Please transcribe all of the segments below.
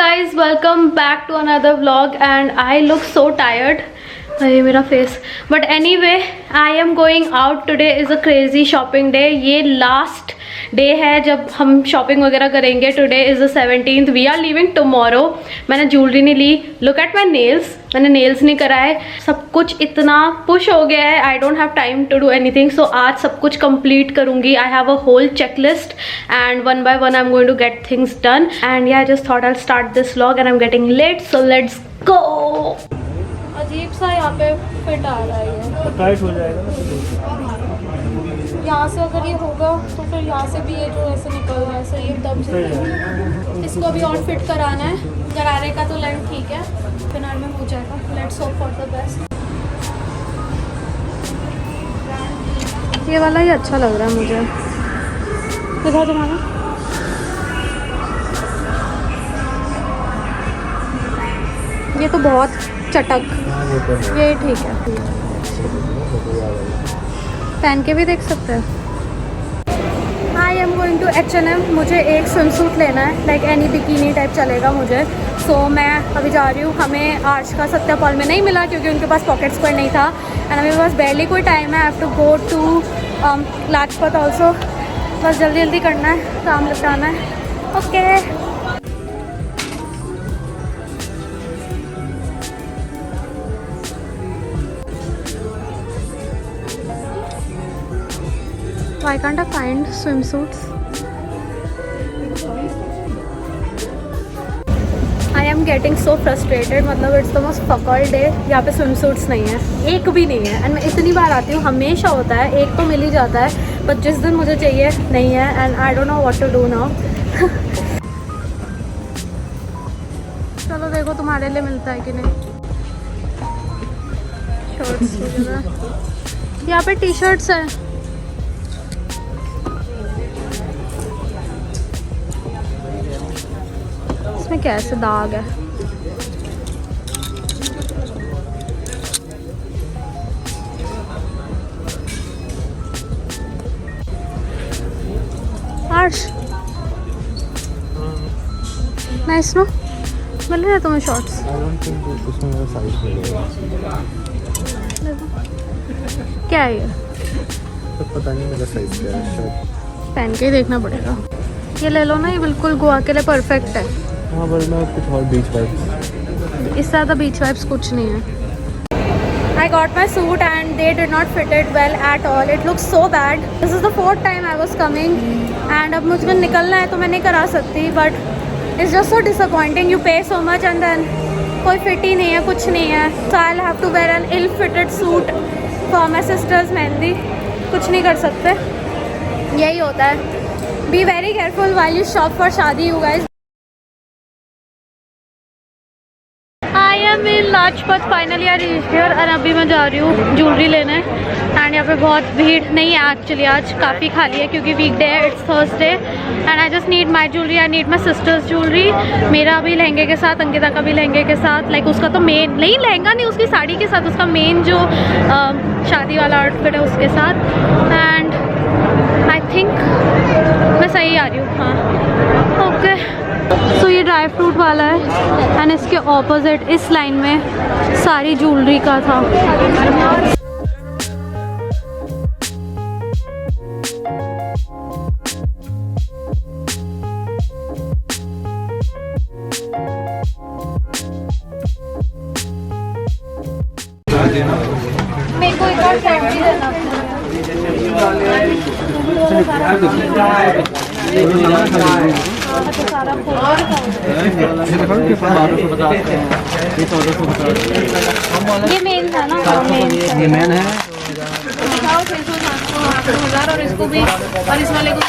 guys, welcome back to another vlog and I look so tired. अरे मेरा face. But anyway, I am going out. Today is a crazy shopping day. ये last day है जब हम shopping वगैरह करेंगे. Today is the 17th. We are leaving tomorrow. मैंने jewellery नहीं ली. Look at my nails. मैंने nails नहीं कराए. सब कुछ इतना push हो गया है. I don't have time to do anything. So आज सब कुछ complete करूँगी. I have a whole checklist and one by one I'm going to get things done. And yeah, I just thought I'll start this vlog and I'm getting late. So let's go. अजीब सा यहाँ पे fit आ रहा है. Tight हो जाएगा यहाँ से अगर ये होगा तो फिर यहाँ से भी ये जो ऐसे निकल रहा है सही एकदम से. इसको भी और फिट कराना है. गरारे का तो लेंथ ठीक है, फिनाल में हो जाएगा. Let's hope for the best. ये वाला ही अच्छा लग रहा है मुझे. दिखाओ तुम्हारा. ये तो बहुत चटक. ये ठीक है, पहन के भी देख सकते हैं. I am going to H&M. मुझे एक स्विम सूट लेना है, लाइक एनी बिकिनी टाइप चलेगा मुझे. सो मैं अभी जा रही हूँ. हमें आज का सत्यापॉल में नहीं मिला क्योंकि उनके पास पॉकेट स्क्वायर नहीं था एंड हमें पास बैरली कोई टाइम है. I have to go to Lajpat also. बस जल्दी जल्दी करना है, काम निपटाना है. Okay Why can't I find swimsuits? I am getting so frustrated. मतलब it's the most fucked day. यहाँ पे swimsuits नहीं है, एक भी नहीं है. एंड मैं इतनी बार आती हूँ, हमेशा होता है, एक तो मिल ही जाता है. बट जिस दिन मुझे चाहिए नहीं है and I don't know what to do now. चलो देखो तुम्हारे लिए मिलता है कि नहीं. शर्ट्स वगैरह यहाँ पे टी शर्ट्स है. इसमें क्या ऐसे दाग है. Aarsh nice no. मिल रहे हैं तुम्हें शॉर्ट्स? क्या है ये? तो पता नहीं मेरा साइज क्या है. पहन के ही देखना पड़ेगा. ये ले लो ना, ये बिल्कुल गोवा के लिए परफेक्ट है. हाँ पर मैं कुछ और बीच वाइब्स. इससे ज़्यादा बीच वाइब्स कुछ नहीं है. I got my suit and they did not fit it well at all. It looks so bad. This is the 4th time I was coming and अब मुझे निकलना है तो मैं नहीं करा सकती. But it's just so disappointing. You pay so much and then कोई फिट ही नहीं है, कुछ नहीं है. So I'll have to wear an ill-fitted suit for my sister's mehndi. कुछ नहीं कर सकते, यही होता है. Be very careful while you shop for शादी, you guys. I am in Lajpat. Finally I reached here और अभी मैं जा रही हूँ ज्वेलरी लेने. एंड यहाँ पे बहुत भीड़ नहीं है एक्चुअली, आज काफ़ी खाली है क्योंकि वीकडे है. It's Thursday and I just need my jewellery. I need my sisters jewellery. मेरा भी लहंगे के साथ, अंकिता का भी लहंगे के साथ. लाइक उसका तो मेन नहीं, लहंगा नहीं, उसकी साड़ी के साथ, उसका मेन जो शादी वाला आउटफिट है उसके साथ. एंड आई थिंक मैं सही आ रही हूँ. हाँ ओके. सो ये ड्राई फ्रूट वाला है एंड इसके ऑपोजिट इस लाइन में सारी ज्वेलरी का था. मेरे को एक और सेट भी देना. ये मेन था ना. ये मेन है. 600 और इसको भी और इस वाले को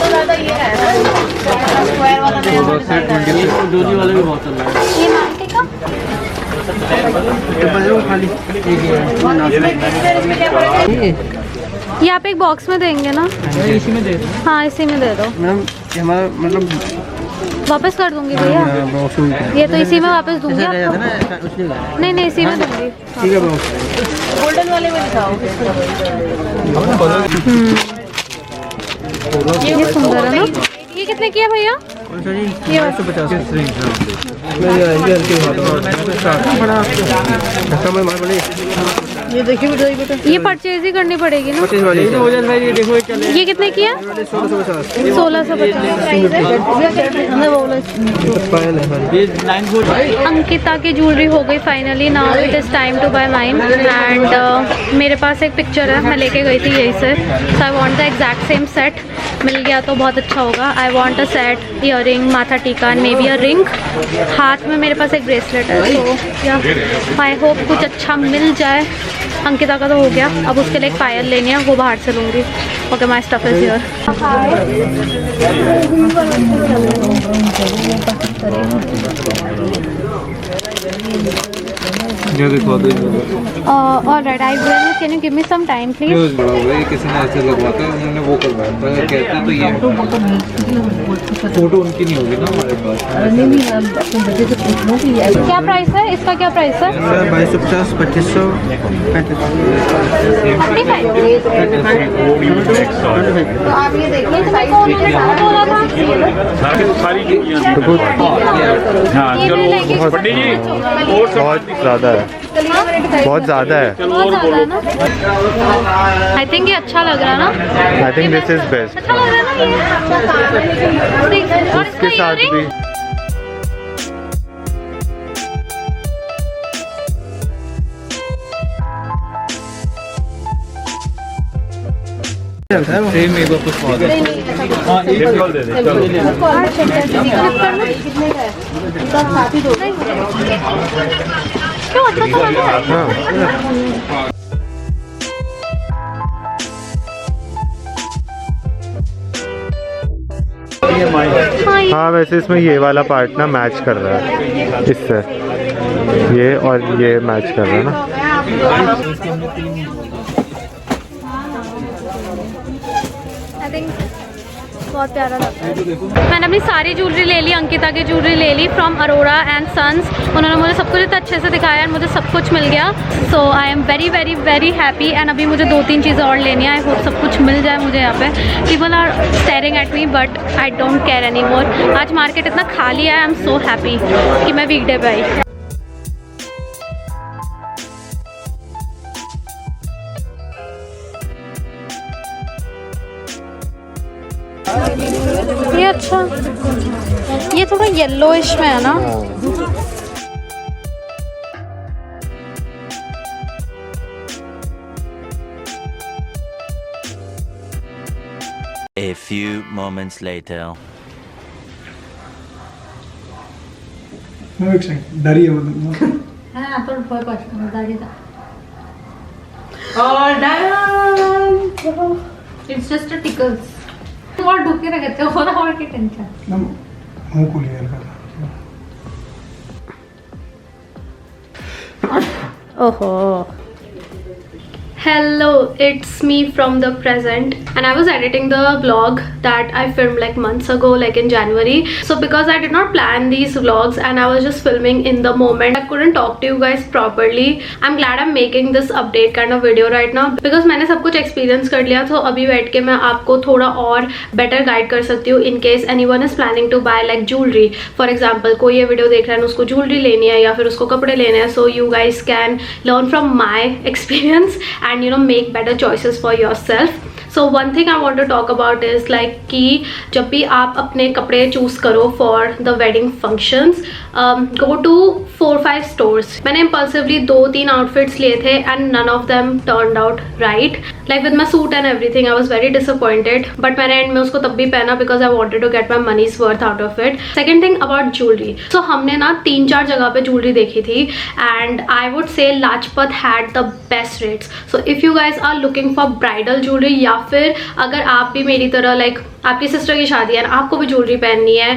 ज़्यादा ये है स्क्वायर वाला. डोली वाले भी बहुत चल रहा है. ये मार्केट का खाली ये आप एक बॉक्स में देंगे ना? इसी में दे दो. हाँ इसी में दे दो. मैम हमारा मतलब वापस कर दूंगी भैया, ये तो इसी में वापस दूंगी आपको। नहीं नहीं, इसी में दूंगी। ठीक है गोल्डन वाले में दिखाओ। ये सुंदर है ना। ये कितने की है भैया? ये 150। ये देखिए बेटा, ये परचेज ही करनी पड़ेगी ना। ये कितने की है? 1650। अंकिता की ज्वेलरी हो गई finally. Now it is time to buy mine. And मेरे पास एक पिक्चर है, मैं लेके गई थी यहीं से। So I want the exact same set. मिल गया तो बहुत अच्छा होगा। I want a set, earring, matha tikka and maybe a ring. हाथ में मेरे पास एक ब्रेसलेट है। सो या आई होप कुछ अच्छा मिल जाए। अंकिता का तो हो गया, अब उसके लिए एक पायल लेनी है, वो बाहर से लूँगी। Okay, my stuff is here. Alright, I will. Can you give me some time please? किसी ने ऐसे लगवाता है, उन्होंने वो करवाया था, कहते हैं तो ये फोटो उनकी नहीं होगी ना हमारे पास। क्या प्राइस है इसका? क्या प्राइस है? 2250, 2500, 35। बहुत ज़्यादा है, बहुत ज़्यादा है। आई थिंक ये अच्छा लग रहा है ना। I think this is best. अच्छा लग रहा है ना ये। और इसका इसके साथ earring? भी सेम एक बार कुछ बहुत हाँ एक कॉल दे दे क्यों अच्छा तो लग रहा है? हाँ, वैसे इसमें ये वाला पार्ट ना मैच कर रहा है इससे, ये और ये मैच कर रहा है ना। आई थिंक बहुत प्यारा लगता है। मैंने अपनी सारी ज्वेलरी ले ली, अंकिता की ज्वेलरी ले ली फ्रॉम अरोरा एंड सन्स। उन्होंने मुझे सब कुछ इतना अच्छे से दिखाया और मुझे सब कुछ मिल गया। So I am very very very happy. And अभी मुझे 2-3 चीज़ें और लेनी है। आई होप सब कुछ मिल जाए मुझे यहाँ पे। People are staring at me but I don't care any more. आज मार्केट इतना खाली है। आई एम सो हैप्पी कि मैं वीकडे पे आई। ये अच्छा, ये थोड़ा येलोइश में है ना। A few moments later. डरी है वो। हाँ तो भय पास दाढ़ी था। All done. It's just a tickles. और ढूके रखते हो ना, और की टेंशन। मुंह को लिया ओहो। Hello, it's me from the present and I was editing the vlog that I filmed like months ago, like in January. So because I did not plan these vlogs and I was just filming in the moment, I couldn't talk to you guys properly. I'm glad I'm making this update kind of video right now because मैंने सब कुछ experience कर लिया, तो अभी बैठ के मैं आपको थोड़ा और better guide कर सकती हूँ in case anyone is planning to buy like jewelry. For example, कोई ये video देख रहा है उसको jewelry लेनी है या फिर उसको कपड़े लेने हैं, so you guys can learn from my experience and you know make better choices for yourself. So one thing I want to talk about is like कि जब भी आप अपने कपड़े choose करो for the wedding functions, go to 4-5 stores. मैंने impulsively 2-3 outfits लिए थे and none of them turned out right. Like with my suit and everything, I was very disappointed. But मैंने end में उसको तब भी पहना because I wanted to get my money's worth out of it. Second thing about jewelry. So हमने ना 3-4 जगह पे jewelry देखी थी and I would say Lajpat had the best rates. So if you guys are looking for bridal jewelry या फिर अगर आप भी मेरी तरह लाइक आपकी सिस्टर की शादी है और आपको भी ज्वेलरी पहननी है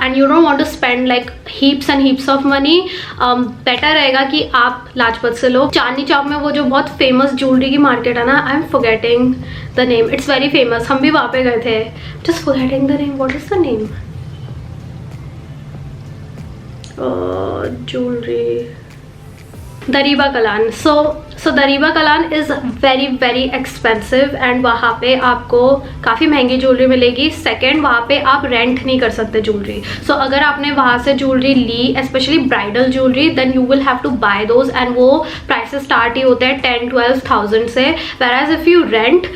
and you don't want to spend like heaps and heaps of money, better रहेगा कि आप लाजपत से लो। चांदनी चौक में वो जो बहुत फेमस ज्वेलरी की मार्केट है ना, I am forgetting the name, it's very famous, हम भी वहाँ पे गए थे, just forgetting the name, what is the name? jewelry. Dariba Kalan. So Dariba Kalan is very very expensive and वहाँ पे आपको काफ़ी महंगी ज्वेलरी मिलेगी. सेकेंड, वहाँ पे आप रेंट नहीं कर सकते ज्वेलरी. सो अगर आपने वहाँ से ज्वेलरी ली, specially bridal jewellery, then you will have to buy those and वो प्राइसेस स्टार्ट ही होते हैं 10-12,000 से. whereas if you rent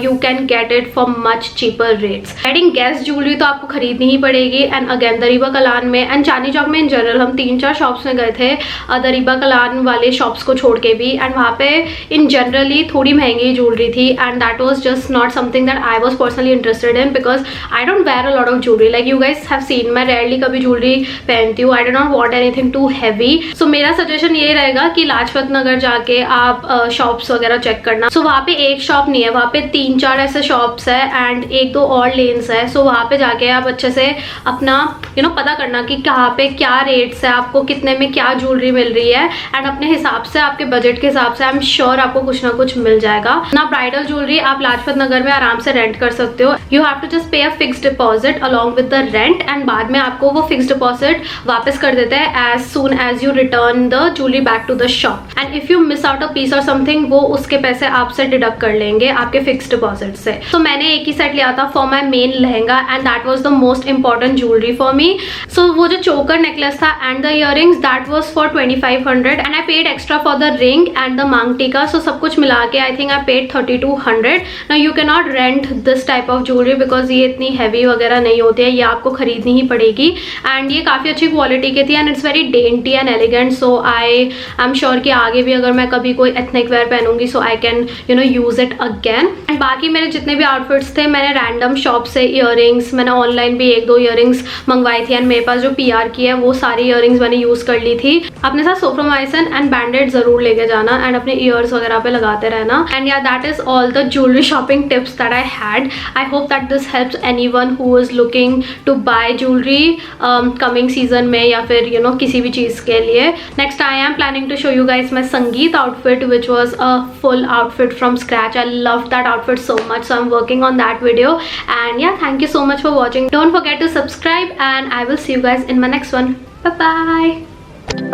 you can get it for much cheaper rates. Wedding guest jewellery तो आपको खरीदनी ही पड़ेगी. एंड अगेन दरीबा कलान में एंड चांदनी चौक में इन जनरल हम 3-4 शॉप्स में गए थे दरीबा कलान वाले शॉप्स को छोड़ के भी. एंड वहाँ पे इन जनरली थोड़ी महंगी ज्वेलरी थी and that was just not something that I was personally interested in because I don't wear a lot of jewellery. Like you guys have seen, मैं रेयरली कभी ज्वेलरी पहनती हूँ. I do not want anything too heavy. So मेरा suggestion ये रहेगा कि लाजपत नगर जाके आप शॉप्स वगैरह चेक करना. सो वहाँ पे एक शॉप नहीं है, वहाँ पे 3-4 ऐसे शॉप्स है एंड 1-2 और लेन्स है. सो वहाँ पे जाके आप अच्छे से अपना पता करना कि कहाँ पे क्या रेट्स है, आपको कितने में क्या ज्वेलरी मिल रही है एंड अपने हिसाब से, आपके बजट के हिसाब से आई एम श्योर आपको कुछ ना कुछ मिल जाएगा. ना ब्राइडल ज्वेलरी आप लाजपत नगर में आराम से रेंट कर सकते हो. You have to just pay a fix deposit along with the rent and बाद में आपको वो फिक्स डिपॉजिट वापस कर देते हैं as soon as you return the jewellery back to the shop. And if you miss out a piece और something, वो उसके पैसे आपसे डिडक्ट कर लेंगे आपके फिक्स डिपॉजिट से. तो मैंने एक ही सेट लिया था for my main lehenga and that was the most important jewellery for me. So वो जो चोकर नेकलेस था and the earrings, that was for 2500 and I paid extra for the ring and the maang tikka. So सब कुछ मिला के I think I paid 3200. Now you can not rent this type of jewellery because ये इतनी heavy वगैरह नहीं होती है, ये आपको खरीदनी ही पड़ेगी. एंड ये काफ़ी अच्छी क्वालिटी की थी and it's very dainty and elegant. So I am sure कि आगे भी अगर मैं कभी कोई एथनिक वेयर पहनूंगी so I can use it again. And बाकी मेरे जितने भी आउटफिट्स थे, मैंने रैंडम शॉप से इयररिंग्स, मैंने ऑनलाइन भी 1-2 इयररिंग्स मंगवाई थी एंड मेरे पास जो PR की है वो सारी इयररिंग्स मैंने यूज़ कर ली थी. अपने साथ सोफ्रोमाइसिन एंड बैंडेड ज़रूर लेके जाना एंड अपने ईयर्स वगैरह पे लगाते रहना. And yeah that is all the jewellery shopping tips that I had. I hope that this helps anyone who is looking to buy jewellery coming season में या फिर किसी भी चीज़ के लिए. Next I am planning to show you guys my sangeet outfit which was a full outfit from scratch. I loved that outfit so much, so I'm working on that video. And yeah, thank you so much for watching. Don't forget to subscribe and I will see you guys in my next one. Bye bye.